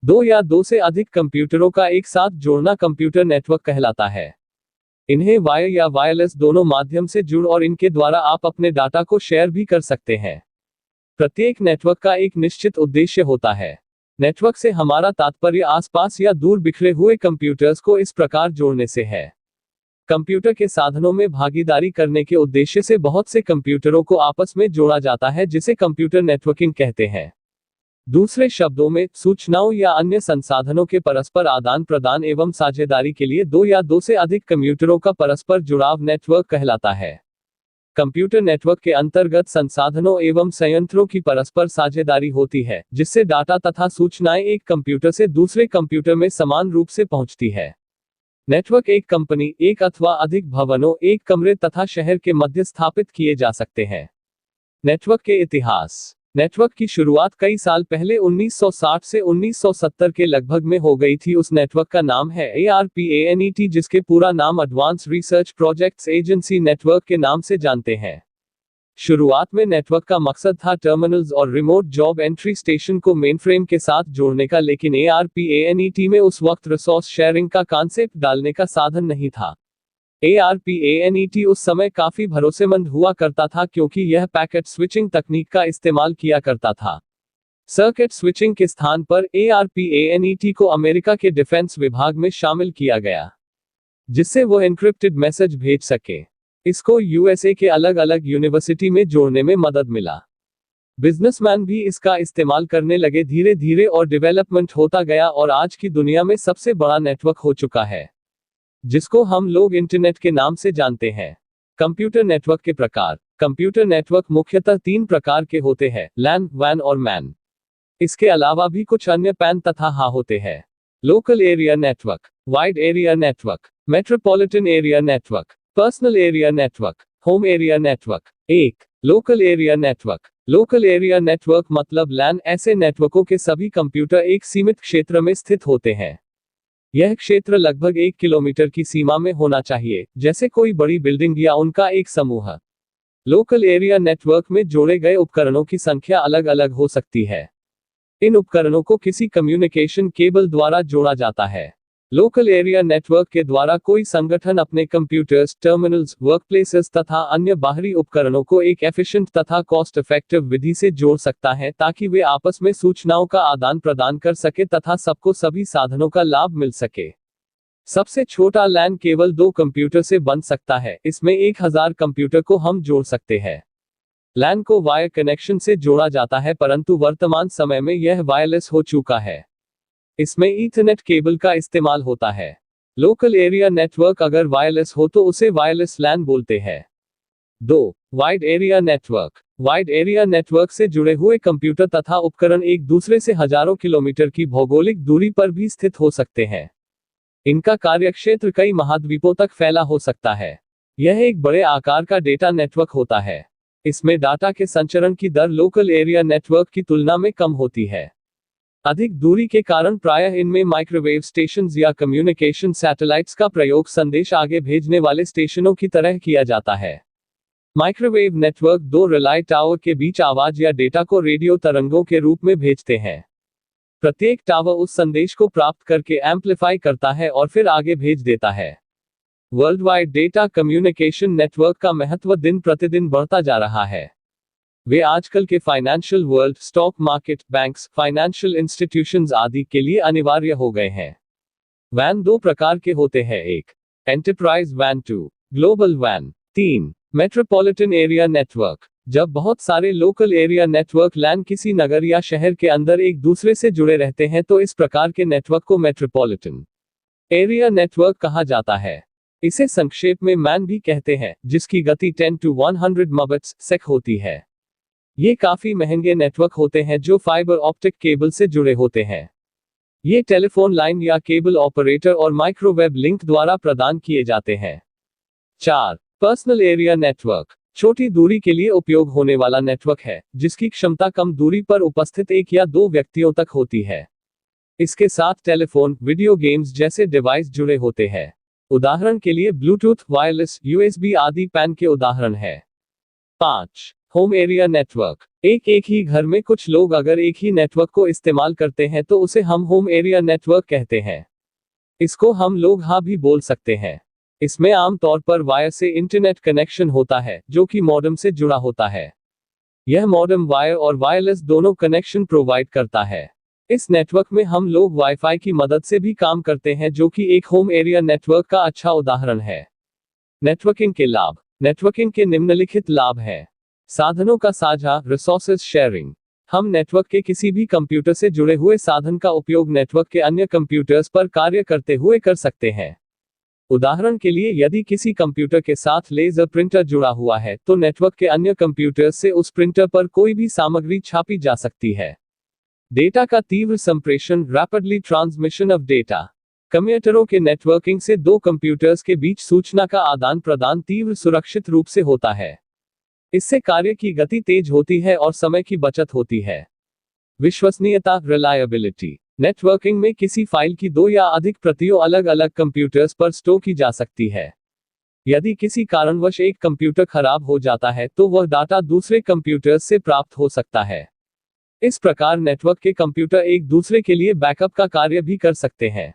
दो या दो से अधिक कंप्यूटरों का एक साथ जोड़ना कंप्यूटर नेटवर्क कहलाता है। इन्हें वायर या वायरलेस दोनों माध्यम से जुड़ और इनके द्वारा आप अपने डाटा को शेयर भी कर सकते हैं। प्रत्येक नेटवर्क का एक निश्चित उद्देश्य होता है। नेटवर्क से हमारा तात्पर्य आसपास या दूर बिखरे हुए कंप्यूटर्स को इस प्रकार जोड़ने से है। कंप्यूटर के साधनों में भागीदारी करने के उद्देश्य से बहुत से कंप्यूटरों को आपस में जोड़ा जाता है, जिसे कंप्यूटर नेटवर्किंग कहते हैं। दूसरे शब्दों में, सूचनाओं या अन्य संसाधनों के परस्पर आदान प्रदान एवं साझेदारी के लिए दो या दो से अधिक कंप्यूटरों का परस्पर जुड़ाव नेटवर्क कहलाता है। कंप्यूटर नेटवर्क के अंतर्गत संसाधनों एवं संयंत्रों की परस्पर साझेदारी होती है, जिससे डाटा तथा सूचनाएं एक कंप्यूटर से दूसरे कंप्यूटर में समान रूप से पहुंचती है। नेटवर्क एक कंपनी, एक अथवा अधिक भवनों, एक कमरे तथा शहर के मध्य स्थापित किए जा सकते हैं। नेटवर्क के इतिहास। नेटवर्क की शुरुआत कई साल पहले 1960 से 1970 के लगभग में हो गई थी। उस नेटवर्क का नाम है ARPANET, जिसके पूरा नाम advance research projects agency network के नाम से जानते हैं। शुरुआत में नेटवर्क का मकसद था टर्मिनल्स और रिमोट जॉब एंट्री स्टेशन को मेनफ्रेम के साथ जोड़ने का, लेकिन ARPANET में उस वक्त रिसोर्स शेयरिंग का कॉन्सेप्ट डालने का साधन नहीं था। ARPANET उस समय काफी भरोसेमंद हुआ करता था क्योंकि यह पैकेट स्विचिंग तकनीक का इस्तेमाल किया करता था। सर्किट स्विचिंग के स्थान पर ARPANET को अमेरिका के डिफेंस विभाग में शामिल किया गया, जिससे वो एन्क्रिप्टेड मैसेज भेज सके। इसको USA के अलग अलग यूनिवर्सिटी में जोड़ने में मदद मिला। बिजनेसमैन भी इसका इस्तेमाल करने लगे धीरे धीरे और डेवलपमेंट होता गया और आज की दुनिया में सबसे बड़ा नेटवर्क हो चुका है, जिसको हम लोग इंटरनेट के नाम से जानते हैं। कंप्यूटर नेटवर्क के प्रकार। कंप्यूटर नेटवर्क मुख्यतः 3 प्रकार के होते हैं, LAN, WAN और MAN। इसके अलावा भी कुछ अन्य PAN तथा HA होते हैं। Local area network, wide area network, metropolitan area network, personal area network, home area network. 1. Local area network. Local area network मतलब LAN ऐसे नेटवर्कों के सभी कंप्यूटर एक सीमित क्षेत्र में स्थित होते हैं। यह क्षेत्र लगभग 1 किलोमीटर की सीमा में होना चाहिए, जैसे कोई बड़ी बिल्डिंग या उनका एक समूह। लोकल एरिया नेटवर्क में जोड़े गए उपकरणों की संख्या अलग अलग हो सकती है। इन उपकरणों को किसी कम्युनिकेशन केबल द्वारा जोड़ा जाता है। लोकल एरिया नेटवर्क के द्वारा कोई संगठन अपने कंप्यूटर्स, टर्मिनल्स, वर्कप्लेसेस तथा अन्य बाहरी उपकरणों को एक एफिशिएंट तथा कॉस्ट इफेक्टिव विधि से जोड़ सकता है, ताकि वे आपस में सूचनाओं का आदान प्रदान कर सके तथा सबको सभी साधनों का लाभ मिल सके। सबसे छोटा LAN केवल 2 कंप्यूटर से बन सकता है। इसमें 1000 कंप्यूटर को हम जोड़ सकते हैं। LAN को वायर कनेक्शन से जोड़ा जाता है, परंतु वर्तमान समय में यह वायरलेस हो चुका है। इसमें ईथरनेट केबल का इस्तेमाल होता है। लोकल एरिया नेटवर्क अगर वायरलेस हो तो उसे वायरलेस LAN बोलते हैं। 2. Wide area network. Wide area network से जुड़े हुए कंप्यूटर तथा उपकरण एक दूसरे से हजारों किलोमीटर की भौगोलिक दूरी पर भी स्थित हो सकते हैं। इनका कार्यक्षेत्र कई महाद्वीपों तक फैला हो सकता है। यह एक बड़े आकार का डेटा नेटवर्क होता है। इसमें डाटा के संचरण की दर लोकल एरिया नेटवर्क की तुलना में कम होती है। अधिक दूरी के कारण प्रायः इनमें माइक्रोवेव स्टेशंस या कम्युनिकेशन सैटेलाइट्स का प्रयोग संदेश आगे भेजने वाले स्टेशनों की तरह किया जाता है। माइक्रोवेव नेटवर्क 2 रिले टावर के बीच आवाज या डेटा को रेडियो तरंगों के रूप में भेजते हैं। प्रत्येक टावर उस संदेश को प्राप्त करके एम्पलीफाई करता है और फिर आगे भेज देता है। World wide data communication network का महत्व दिन प्रतिदिन बढ़ता जा रहा है। वे आजकल के financial world, stock market, banks, financial institutions आदि के लिए अनिवार्य हो गए हैं। WAN 2 प्रकार के होते हैं। 1. Enterprise WAN। 2. Global WAN। 3. Metropolitan area network. जब बहुत सारे लोकल एरिया नेटवर्क LAN किसी नगर या शहर के अंदर एक दूसरे से जुड़े रहते हैं तो इस प्रकार के नेटवर्क को मेट्रोपॉलिटन एरिया नेटवर्क कहा जाता है। इसे संक्षेप में MAN भी कहते हैं, जिसकी गति 10 to 100 Mbps होती है। ये काफी महंगे नेटवर्क होते हैं जो फाइबर ऑप्टिक केबल से जुड़े होते हैं। ये टेलीफोन लाइन या केबल ऑपरेटर और माइक्रोवेव लिंक द्वारा प्रदान किए जाते हैं। 4. Personal area network. छोटी दूरी के लिए उपयोग होने वाला नेटवर्क है, जिसकी क्षमता कम दूरी पर उपस्थित 1 या 2 व्यक्तियों तक होती है। इसके साथ टेलीफोन, वीडियो गेम्स जैसे डिवाइस जुड़े होते हैं। उदाहरण के लिए ब्लूटूथ, वायरलेस, USB आदि PAN के उदाहरण है। 5. Home area network. एक ही घर में कुछ लोग अगर एक ही नेटवर्क को इस्तेमाल करते हैं तो उसे हम होम एरिया नेटवर्क कहते हैं। इसको हम लोग हाँ भी बोल सकते हैं। इसमें आमतौर पर वायर से इंटरनेट कनेक्शन होता है जो कि मॉडेम से जुड़ा होता है। यह मॉडेम वायर और वायरलेस दोनों कनेक्शन प्रोवाइड करता है। इस नेटवर्क में हम लोग वाईफाई की मदद से भी काम करते हैं जो कि एक होम एरिया नेटवर्क का अच्छा उदाहरण है। नेटवर्किंग के लाभ। नेटवर्किंग के निम्नलिखित लाभ हैं। साधनों का साझा, रिसोर्सेज शेयरिंग। हम नेटवर्क के किसी भी कंप्यूटर से जुड़े हुए साधन का उपयोग नेटवर्क के अन्य कंप्यूटर्स पर कार्य करते हुए कर सकते हैं। उदाहरण के लिए यदि किसी कंप्यूटर के साथ लेजर प्रिंटर जुड़ा हुआ है तो नेटवर्क के अन्य कंप्यूटर्स से उस प्रिंटर पर कोई भी सामग्री छापी जा सकती है। डेटा का तीव्र संप्रेषण, रैपिडली ट्रांसमिशन ऑफ डेटा। कंप्यूटरों के नेटवर्किंग से दो कंप्यूटर्स के बीच सूचना का आदान प्रदान तीव्र सुरक्षित रूप से होता है। इससे कार्य की गति तेज होती है और समय की बचत होती है। विश्वसनीयता, रिलायबिलिटी। नेटवर्किंग में किसी फाइल की दो या अधिक प्रतियों अलग अलग कंप्यूटर्स पर स्टोर की जा सकती है। यदि किसी कारणवश एक कंप्यूटर खराब हो जाता है तो वह डाटा दूसरे कंप्यूटर्स से प्राप्त हो सकता है। इस प्रकार नेटवर्क के कंप्यूटर एक दूसरे के लिए बैकअप का कार्य भी कर सकते हैं।